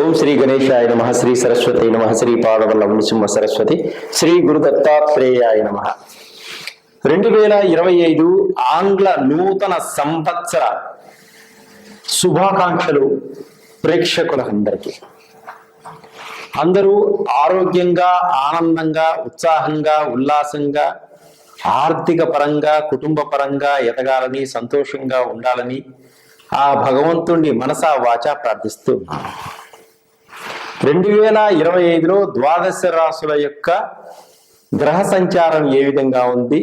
ఓం శ్రీ గణేశాయ నమః, శ్రీ సరస్వతి నమః, శ్రీ పాదవల్లభ నృసింహ సరస్వతి, శ్రీ గురు దత్తాత్రేయాయ నమః. 2025 ఆంగ్ల నూతన సంవత్సర శుభాకాంక్షలు ప్రేక్షకులందరికీ. అందరూ ఆరోగ్యంగా, ఆనందంగా, ఉత్సాహంగా, ఉల్లాసంగా, ఆర్థిక పరంగా, కుటుంబ పరంగా ఎదగాలని, సంతోషంగా ఉండాలని ఆ భగవంతుణ్ణి మనసా వాచా ప్రార్థిస్తూ 2025లో ద్వాదశ రాశుల యొక్క గ్రహ సంచారం ఏ విధంగా ఉంది,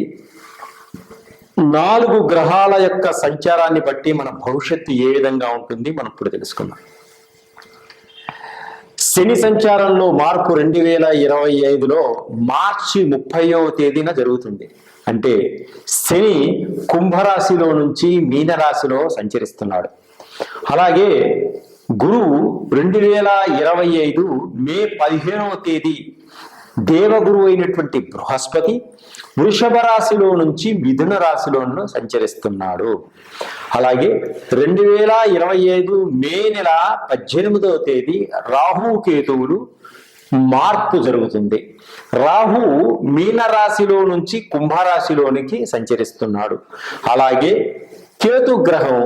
4 గ్రహాల యొక్క సంచారాన్ని బట్టి మన భవిష్యత్తు ఏ విధంగా ఉంటుంది మనం ఇప్పుడు తెలుసుకుందాం. శని సంచారంలో మార్పు 2025లో మార్చి 30వ తేదీన జరుగుతుంది. అంటే శని కుంభరాశిలో నుంచి మీనరాశిలో సంచరిస్తున్నాడు. అలాగే గురువు 2025 మే 15వ తేదీ దేవగురువు అయినటువంటి బృహస్పతి వృషభ రాశిలో నుంచి మిథున రాశిలో సంచరిస్తున్నాడు. అలాగే 2025 మే నెల 18వ తేదీ రాహు కేతువులు మార్పు జరుగుతుంది. రాహు మీనరాశిలో నుంచి కుంభరాశిలోనికి సంచరిస్తున్నాడు. అలాగే కేతు గ్రహం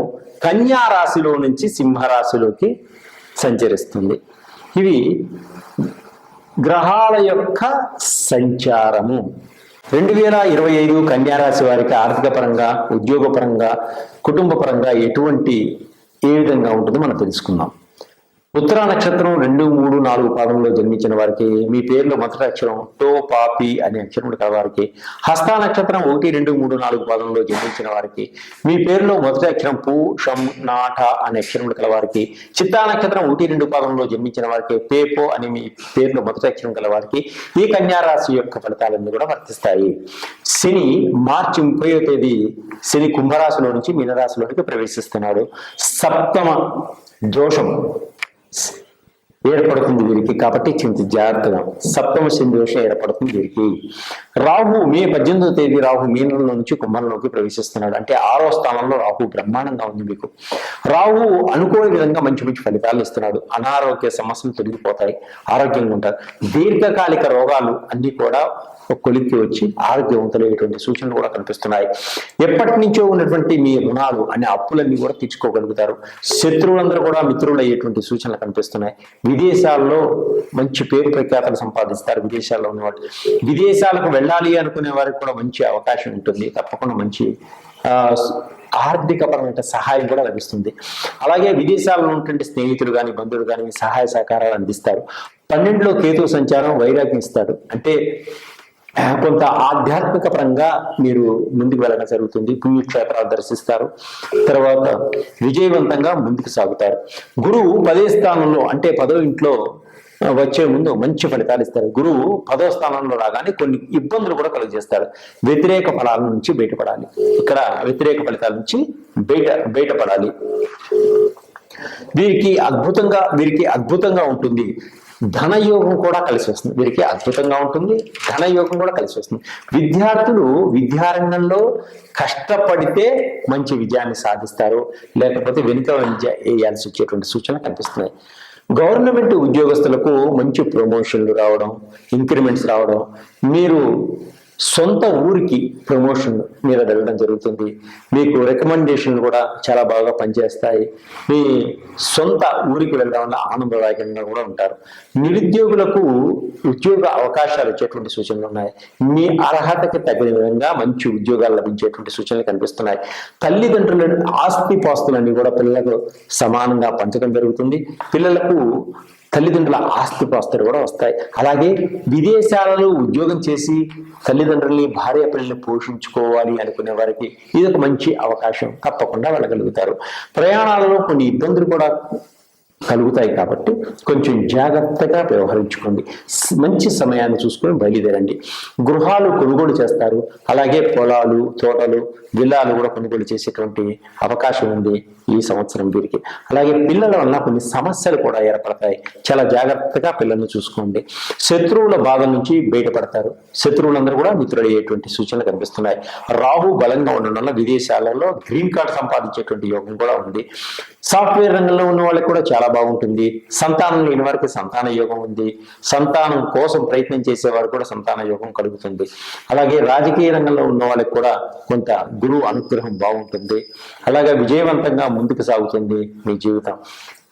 కన్యా రాశిలో నుంచి సింహరాశిలోకి సంచరిస్తుంది. ఇవి గ్రహాల యొక్క సంచారము. 2025 కన్యా రాశి వారికి ఆర్థిక పరంగా, ఉద్యోగ పరంగా, కుటుంబ పరంగా ఏ విధంగా ఉంటుందో మనం తెలుసుకుందాం. ఉత్తరా నక్షత్రం 2, 3, 4 పాదంలో జన్మించిన వారికి మీ పేర్లో మొదటి అక్షరం టో, పాపి అనే అక్షరములు కల వారికి, హస్త నక్షత్రం 1, 2, 3, 4 పాదంలో జన్మించిన వారికి మీ పేర్లో మొదటి అక్షరం పు, షం, నాఠ అనే అక్షరములు కల వారికి, చిత్తా నక్షత్రం 1, 2 పాదంలో జన్మించిన వారికి పేపో అని మీ పేర్లో మొదటి అక్షరం కల వారికి ఈ కన్యా రాశి యొక్క ఫలితాలన్నీ కూడా వర్తిస్తాయి. శని మార్చి 30వ తేదీ శని కుంభరాశిలో నుంచి మీనరాశిలోనికి ప్రవేశిస్తున్నాడు. సప్తమ దోషం ఏర్పడుతుంది వీరికి, కాబట్టి జాగ్రత్తగా సప్తమ శని దోషం ఏర్పడుతుంది వీరికి. రాహు మే 18వ తేదీ రాహు మీనంలో నుంచి కుంభంలోకి ప్రవేశిస్తున్నాడు. అంటే 6వ స్థానంలో రాహు బ్రహ్మాండంగా ఉంది మీకు. రాహు అనుకోని విధంగా మంచి మంచి ఫలితాలు ఇస్తున్నాడు. అనారోగ్య సమస్యలు తొలగిపోతాయి, ఆరోగ్యంగా ఉంటారు. దీర్ఘకాలిక రోగాలు అన్ని కూడా కొలిక్కి వచ్చి ఆరోగ్యవంతులైనటువంటి సూచనలు కూడా కనిపిస్తున్నాయి. ఎప్పటి నుంచో ఉన్నటువంటి మీ రుణాలు అనే అప్పులన్నీ కూడా తీర్చుకోగలుగుతారు. శత్రువులందరూ కూడా మిత్రులు అయ్యేటువంటి సూచనలు కనిపిస్తున్నాయి. విదేశాల్లో మంచి పేరు ప్రఖ్యాతలు సంపాదిస్తారు. విదేశాల్లో ఉన్నవాళ్ళు విదేశాలకు వెళ్ళాలి అనుకునే వారికి కూడా మంచి అవకాశం ఉంటుంది. తప్పకుండా మంచి ఆర్థిక పరమైన సహాయం కూడా లభిస్తుంది. అలాగే విదేశాల్లో ఉన్నటువంటి స్నేహితులు కానీ, బంధువులు కానీ సహాయ సహకారాలు అందిస్తారు. 12లో కేతు సంచారం వైరాగ్యం ఇస్తాడు. అంటే కొంత ఆధ్యాత్మిక పరంగా మీరు ముందుకు వెళ్ళడం జరుగుతుంది. పుణ్యక్షేత్రాలు దర్శిస్తారు. తర్వాత విజయవంతంగా ముందుకు సాగుతారు. గురువు 10వ స్థానంలో అంటే 10వ ఇంట్లో వచ్చే ముందు మంచి ఫలితాలు ఇస్తారు. గురువు 10వ స్థానంలో రాగానే కొన్ని ఇబ్బందులు కూడా కలుగజేస్తాడు. వ్యతిరేక ఫలాల నుంచి బయటపడాలి. ఇక్కడ వ్యతిరేక ఫలితాల నుంచి బయటపడాలి. వీరికి అద్భుతంగా ఉంటుంది. ధనయోగం కూడా కలిసి వస్తుంది. వీరికి అద్భుతంగా ఉంటుంది. ధనయోగం కూడా కలిసి వస్తుంది. విద్యార్థులు విద్యారంగంలో కష్టపడితే మంచి విజయాన్ని సాధిస్తారు. లేకపోతే వెనుక వేయాల్సి వచ్చేటువంటి సూచనలు కనిపిస్తున్నాయి. గవర్నమెంట్ ఉద్యోగస్తులకు మంచి ప్రమోషన్లు రావడం, ఇంక్రిమెంట్స్ రావడం, మీరు సొంత ఊరికి ప్రమోషన్ మీద వెళ్ళడం జరుగుతుంది. మీకు రికమెండేషన్లు కూడా చాలా బాగా పనిచేస్తాయి. మీ సొంత ఊరికి వెళ్ళడం వల్ల ఆనందదాయకంగా కూడా ఉంటారు. నిరుద్యోగులకు ఉద్యోగ అవకాశాలు వచ్చేటువంటి సూచనలు ఉన్నాయి. మీ అర్హతకి తగిన విధంగా మంచి ఉద్యోగాలు లభించేటువంటి సూచనలు కనిపిస్తున్నాయి. తల్లిదండ్రుల ఆస్తిపాస్తులన్నీ కూడా పిల్లలకు సమానంగా పంచడం జరుగుతుంది. పిల్లలకు తల్లిదండ్రుల ఆస్తిపాస్తులు కూడా వస్తాయి. అలాగే విదేశాలలో ఉద్యోగం చేసి తల్లిదండ్రుల్ని, భార్య పిల్లల్ని పోషించుకోవాలి అనుకునే వారికి ఇది ఒక మంచి అవకాశం. తప్పకుండా వెళ్ళగలుగుతారు. ప్రయాణాలలో కొన్ని ఇబ్బందులు కూడా కలుగుతాయి కాబట్టి కొంచెం జాగ్రత్తగా వ్యవహరించుకోండి. మంచి సమయాన్ని చూసుకొని బయలుదేరండి. గృహాలు కొనుగోలు చేస్తారు. అలాగే పొలాలు, తోటలు, విల్లాలు కూడా కొనుగోలు చేసేటువంటి అవకాశం ఉంది ఈ సంవత్సరం వీరికి. అలాగే పిల్లల వల్ల కొన్ని సమస్యలు కూడా ఏర్పడతాయి. చాలా జాగ్రత్తగా పిల్లల్ని చూసుకోండి. శత్రువుల బాధ నుంచి బయటపడతారు. శత్రువులందరూ కూడా మిత్రులయ్యేటువంటి సూచనలు కనిపిస్తున్నాయి. రాహు బలంగా ఉండడం వల్ల విదేశాలలో గ్రీన్ కార్డ్ సంపాదించేటువంటి యోగం కూడా ఉంది. సాఫ్ట్వేర్ రంగంలో ఉన్న వాళ్ళకి కూడా చాలా బాగుంటుంది. సంతానం లేని వారికి సంతాన యోగం ఉంది. సంతానం కోసం ప్రయత్నం చేసేవారు కూడా సంతాన యోగం కలుగుతుంది. అలాగే రాజకీయ రంగంలో ఉన్న వాళ్ళకి కూడా కొంత గురువు అనుగ్రహం బాగుంటుంది. అలాగే విజయవంతంగా ముందుకు సాగుతుంది మీ జీవితం.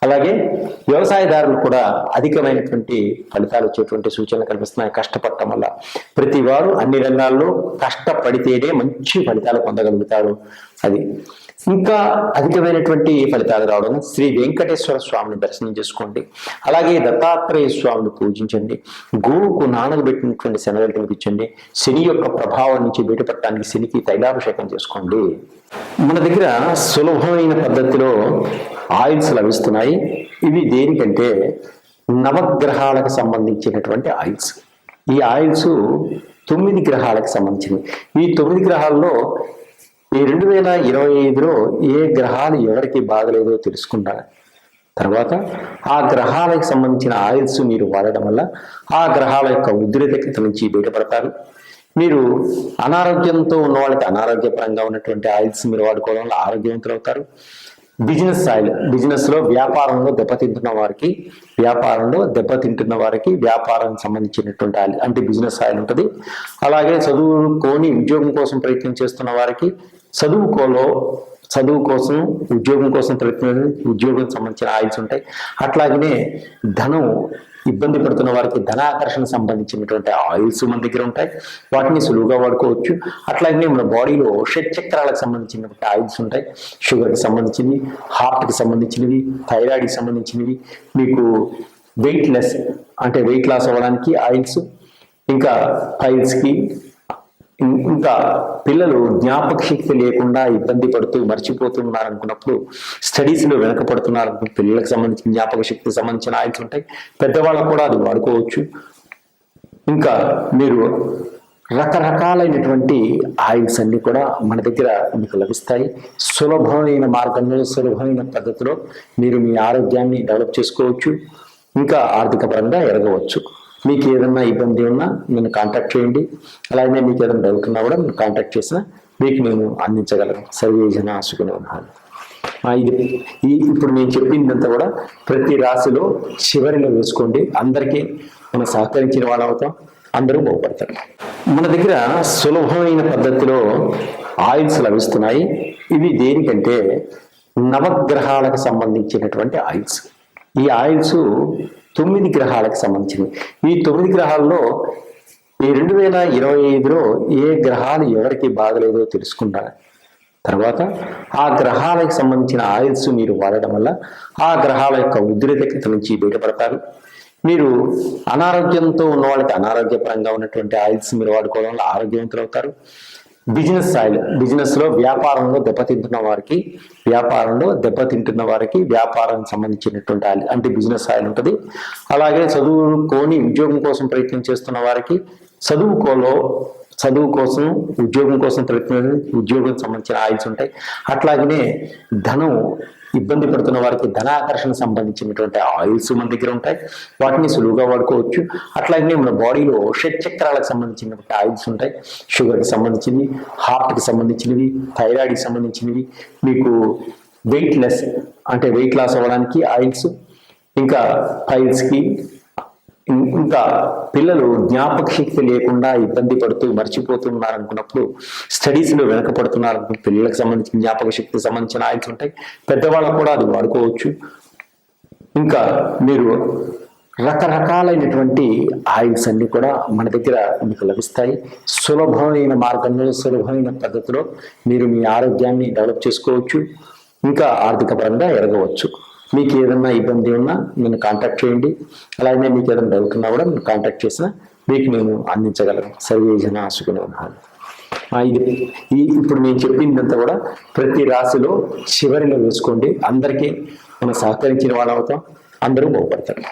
అలాగే వ్యవసాయదారులు కూడా అధికమైనటువంటి ఫలితాలు వచ్చేటువంటి సూచనలు కనిపిస్తున్నాయి. కష్టపడటం వల్ల ప్రతి వారు అన్ని రంగాల్లో కష్టపడితేనే మంచి ఫలితాలు పొందగలుగుతారు. అది ఇంకా అధికమైనటువంటి ఫలితాలు రావడం. శ్రీ వెంకటేశ్వర స్వామిని దర్శనం చేసుకోండి. అలాగే దత్తాత్రేయ స్వామిని పూజించండి. గోవుకు నానబెట్టినటువంటి శనగలు తినిపించండి. శని యొక్క ప్రభావం నుంచి బయటపడటానికి శనికి తైలాభిషేకం చేసుకోండి. మన దగ్గర సులభమైన పద్ధతిలో ఆయిల్స్ లభిస్తున్నాయి. ఇవి దేనికంటే నవగ్రహాలకు సంబంధించినటువంటి ఆయిల్స్. ఈ ఆయిల్స్ 9 గ్రహాలకు సంబంధించినవి. ఈ 9 గ్రహాల్లో ఈ 2025లో ఏ గ్రహాలు ఎవరికి బాగలేదో తెలుసుకుంటారు. తర్వాత ఆ గ్రహాలకు సంబంధించిన ఆయిల్స్ మీరు వాడడం వల్ల ఆ గ్రహాల యొక్క ఉద్రిక్తత నుంచి బయటపడతారు. మీరు అనారోగ్యంతో ఉన్న వాళ్ళకి అనారోగ్యపరంగా ఉన్నటువంటి ఆయిల్స్ మీరు వాడుకోవడం వల్ల ఆరోగ్యవంతులు అవుతారు. బిజినెస్ ఆయిల్, బిజినెస్లో వ్యాపారంలో దెబ్బతింటున్న వారికి వ్యాపారానికి సంబంధించినటువంటి ఆయిల్ అంటే బిజినెస్ ఆయిల్ ఉంటుంది. అలాగే చదువుకొని ఉద్యోగం కోసం ప్రయత్నం చేస్తున్న వారికి చదువు కోసం ఉద్యోగం కోసం ప్రయత్నం ఉద్యోగం సంబంధించిన ఆయిల్స్ ఉంటాయి. అట్లాగనే ధనం ఇబ్బంది పడుతున్న వారికి ధనాకర్షణ సంబంధించినటువంటి ఆయిల్స్ మన దగ్గర ఉంటాయి. వాటిని సులువుగా వాడుకోవచ్చు. అట్లాగే మన బాడీలో షట్చక్రాలకు సంబంధించినటువంటి ఆయిల్స్ ఉంటాయి. షుగర్కి సంబంధించినవి, హార్ట్కి సంబంధించినవి, థైరాయిడ్కి సంబంధించినవి, మీకు వెయిట్ లాస్ అవ్వడానికి ఆయిల్స్, ఇంకా ఫైల్స్కి, ఇంకా పిల్లలు జ్ఞాపక శక్తి లేకుండా ఇబ్బంది పడుతూ మర్చిపోతున్నారు అనుకున్నప్పుడు, స్టడీస్లో వెనకపడుతున్నారు పిల్లలకు సంబంధించిన జ్ఞాపక శక్తికి సంబంధించిన ఆయిల్స్ ఉంటాయి. పెద్దవాళ్ళకు కూడా అది వాడుకోవచ్చు. ఇంకా మీరు రకరకాలైనటువంటి ఆయిల్స్ అన్ని కూడా మన దగ్గర మీకు లభిస్తాయి. సులభమైన మార్గంలో, సులభమైన పద్ధతిలో మీరు మీ ఆరోగ్యాన్ని డెవలప్ చేసుకోవచ్చు. ఇంకా ఆర్థిక పరంగా ఎదగవచ్చు. మీకు ఏదన్నా ఇబ్బంది ఉన్నా నన్ను కాంటాక్ట్ చేయండి. అలాగే మీకు ఏదైనా డౌట్ ఉన్నా కూడా నేను కాంటాక్ట్ చేసినా మీకు నేను అందించగలను. సర్వే జన సుఖినో భవంతు. ఇప్పుడు నేను చెప్పిందంతా కూడా ప్రతి రాశిలో చివరిలో వేసుకోండి. అందరికీ మనం సహకరించిన వాళ్ళు అవుతాం, అందరూ బాగుపడతారు. మన దగ్గర సులభమైన పద్ధతిలో ఆయిల్స్ లభిస్తున్నాయి. ఇవి దేనికంటే నవగ్రహాలకు సంబంధించినటువంటి ఆయిల్స్. ఈ ఆయిల్స్ 9 గ్రహాలకు సంబంధించినవి. ఈ 9 గ్రహాల్లో ఈ 2025లో ఏ గ్రహాలు ఎవరికి బాగలేదో తెలుసుకుంటారు. తర్వాత ఆ గ్రహాలకు సంబంధించిన ఆయిల్స్ మీరు వాడడం వల్ల ఆ గ్రహాల యొక్క ఉద్రిక్తత నుంచి బయటపడతారు. మీరు అనారోగ్యంతో ఉన్న వాళ్ళకి అనారోగ్యపరంగా ఉన్నటువంటి ఆయిల్స్ మీరు వాడుకోవడం వల్ల ఆరోగ్యవంతులు అవుతారు. బిజినెస్ ఆయిల్, బిజినెస్లో వ్యాపారంలో దెబ్బతింటున్న వారికి వ్యాపారానికి సంబంధించినటువంటి ఆయిల్ అంటే బిజినెస్ ఆయిల్ ఉంటుంది. అలాగే చదువుకొని ఉద్యోగం కోసం ప్రయత్నం చేస్తున్న వారికి చదువు కోసం ఉద్యోగం కోసం ప్రయత్నం ఉద్యోగం సంబంధించిన ఆయిల్స్ ఉంటాయి. అట్లాగనే ధనం ఇబ్బంది పడుతున్న వారికి ధనాకర్షణ సంబంధించినటువంటి ఆయిల్స్ మన దగ్గర ఉంటాయి. వాటిని సులువుగా వాడుకోవచ్చు. అట్లాగే మన బాడీలో షట్చక్రాలకు సంబంధించినటువంటి ఆయిల్స్ ఉంటాయి. షుగర్కి సంబంధించినవి, హార్ట్కి సంబంధించినవి, థైరాయిడ్కి సంబంధించినవి, మీకు వెయిట్ లాస్ అవ్వడానికి ఆయిల్స్, ఇంకా ఫైల్స్కి, ఇంకా పిల్లలు జ్ఞాపక శక్తి లేకుండా ఇబ్బంది పడుతూ మర్చిపోతున్నారు అనుకున్నప్పుడు, స్టడీస్లో వెనకపడుతున్నారు పిల్లలకు సంబంధించిన జ్ఞాపక శక్తికి సంబంధించిన ఆయిల్స్ ఉంటాయి. పెద్దవాళ్ళకు కూడా అది వాడుకోవచ్చు. ఇంకా మీరు రకరకాలైనటువంటి ఆయిల్స్ అన్ని కూడా మన దగ్గర మీకు లభిస్తాయి. సులభమైన మార్గంలో, సులభమైన పద్ధతిలో మీరు మీ ఆరోగ్యాన్ని డెవలప్ చేసుకోవచ్చు. ఇంకా ఆర్థిక పరంగా ఎదగవచ్చు. మీకు ఏదన్నా ఇబ్బంది ఉన్నా నన్ను కాంటాక్ట్ చేయండి. అలాగే మీకు ఏదైనా డౌట్ ఉన్నా కూడా నేను కాంటాక్ట్ చేసినా మీకు నేను అందించగలను. సర్వే జన సుఖినో భవంతు. ఇప్పుడు నేను చెప్పిందంతా కూడా ప్రతి రాశిలో చివరిలో వేసుకోండి. అందరికీ మనం సహకరించిన వాళ్ళు అవుతాం, అందరూ బాగుపడతారు.